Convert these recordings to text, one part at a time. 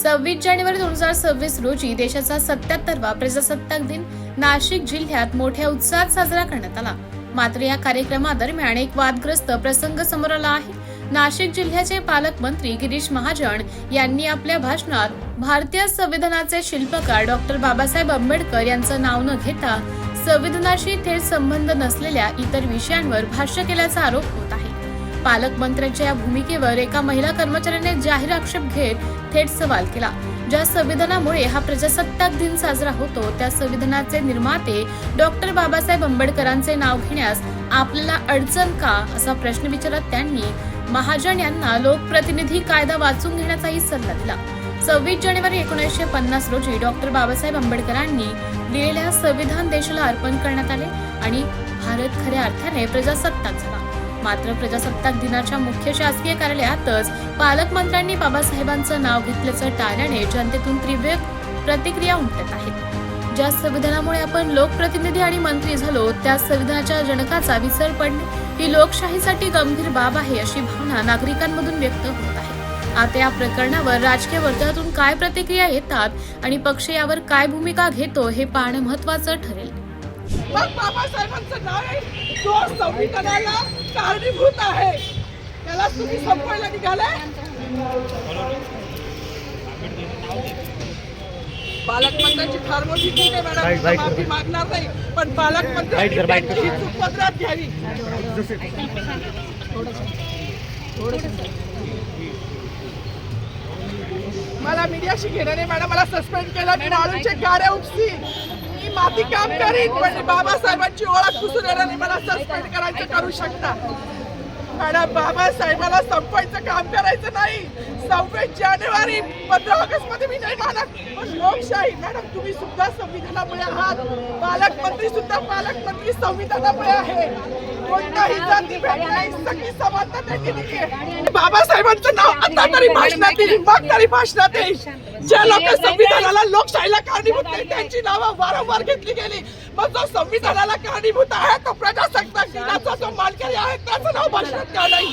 26 जानेवारी 2026 रोजी देशाचा 77वा प्रजासत्ताक दिन नाशिक जिल्ह्यात मोठ्या उत्साहात साजरा करण्यात आला। मात्र या कार्यक्रमादरम्यान एक वादग्रस्त प्रसंग समोर आला आहे। नाशिक जिल्ह्याचे पालकमंत्री गिरीश महाजन यांनी आपल्या भाषणात भारतीय संविधानाचे शिल्पकार डॉक्टर बाबासाहेब आंबेडकर यांचं नाव न घेता संविधानाशी थेट संबंध नसलेल्या इतर विषयांवर भाष्य केल्याचा आरोप होत आहे। पालकमंत्र्यांच्या या भूमिकेवर एका महिला कर्मचाऱ्याने जाहीर आक्षेप घेत थेट सवाल केला। ज्या संविधानामुळे हा प्रजासत्ताक दिन साजरा होतो त्या संविधानाचे निर्माते डॉक्टर बाबासाहेब आंबेडकरांचे नाव घेण्यास आपल्याला अडचण का, असा प्रश्न विचारत त्यांनी महाजन यांना लोकप्रतिनिधी कायदा वाचून घेण्याचाही सल्ला दिला। 26 जानेवारी 1950 रोजी डॉक्टर बाबासाहेब आंबेडकरांनी लिहिलेल्या संविधान देशाला अर्पण करण्यात आले आणि भारत खऱ्या अर्थाने प्रजासत्ताक झाला। मात्र प्रजासत्ताक दिनाच्या मुख्य शासकीय कार्यालयातच पालकमंत्र्यांनी बाबासाहेबांचं नाव घेतल्याचं टाळल्याने जनतेतून तीव्र प्रतिक्रिया उमटत आहेत। ज्या संविधानामुळे आपण लोकप्रतिनिधी आणि मंत्री झालो त्या संविधानाच्या जनकाचा विसर पडणे ही लोकशाहीसाठी गंभीर बाब आहे, अशी भावना नागरिकांमधून व्यक्त होत आहे। आता या प्रकरणावर राजकीय वर्तुळातून काय प्रतिक्रिया येतात आणि पक्ष यावर काय भूमिका घेतो हे पाहणं महत्त्वाचं ठरेल। बाबासाहेबांचं नाव आहे जो संविधानाला कारणीभूत आहे, त्याला तुम्ही संपवायला निघाले। पालकमंत्र्यांची फार मोठी चूक आहे मॅडम, माफी मागणार नाही, पण पालकमंत्र्यांनी ही चूक पदरात घ्यावी। मला मीडियाशी घेणं नाही मॅडम, मला सस्पेंड केलं, मी वाळूचे गाड्या उपसी, मी माती काम करीन, पण बाबासाहेबांची ओळख पुसून येणार नाही, मला सस्पेंड करायचं करू शकता मॅडम। बाबासाहेबाला संपवायचं काम करायचं नाही। 26 जानेवारी 15 ऑगस्ट मध्ये मी नाही मानत, पण लोकशाही मॅडम तुम्ही सुद्धा संविधानामुळे आहात, पालकमंत्री सुद्धा पालकमंत्री संविधानामुळे आहे। कोणताही जाती भेद नाही, सगळी समानता त्यांनी दिली आहे। बाबासाहेबांचं नाव आता तरी भाषणात येईल, मग तरी भाषणात येईल। ज्या लोक संविधानाला लोकशाहीला कारणीभूत नाही त्यांची नावं वारंवार घेतली गेली, मग जो संविधानाला कारणीभूत आहे तो प्रजासत्ताक दिनाचा जो मानकरी आहे त्याचं नाव भाषणात का नाही?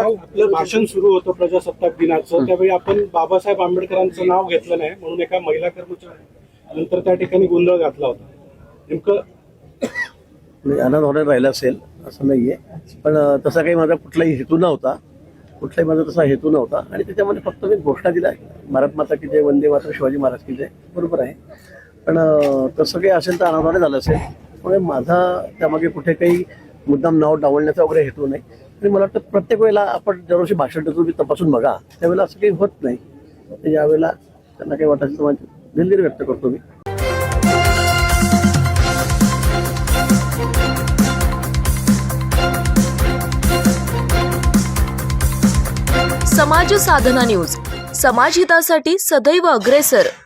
आपलं भाषण सुरू होतं प्रजासत्ताक दिनाचं, त्यावेळी आपण बाबासाहेब आंबेडकरांचं नाव घेतलं नाही म्हणून एका महिला कर्मचारी नंतर त्या ठिकाणी गोंधळ घातला होता। नेमकं आनंद होणार राहिला असेल असं नाहीये, पण तसा काही माझा कुठलाही हेतू नव्हता, कुठलाही माझा तसा हेतू नव्हता। आणि त्याच्यामध्ये फक्त मी घोषणा दिल्या, भारत माता की जय, वंदे मातरम, शिवाजी महाराज की जय, बरोबर आहे। पण तसं काही असेल तर आनंदाने झालं असेल, त्यामुळे माझा त्यामागे कुठे काही मुद्दाम नाव डावलण्याचा वगैरे हेतू नाही। आणि मला वाटतं प्रत्येक वेळेला आपण दरवर्षी भाषण देतो तुम्ही तपासून बघा, त्यावेळेला असं काही होत नाही। यावेळेला त्यांना काही वाटायचं दिलगिरी व्यक्त करतो मी। समाज साधना न्यूज, समाजहितासाठी सदैव अग्रेसर।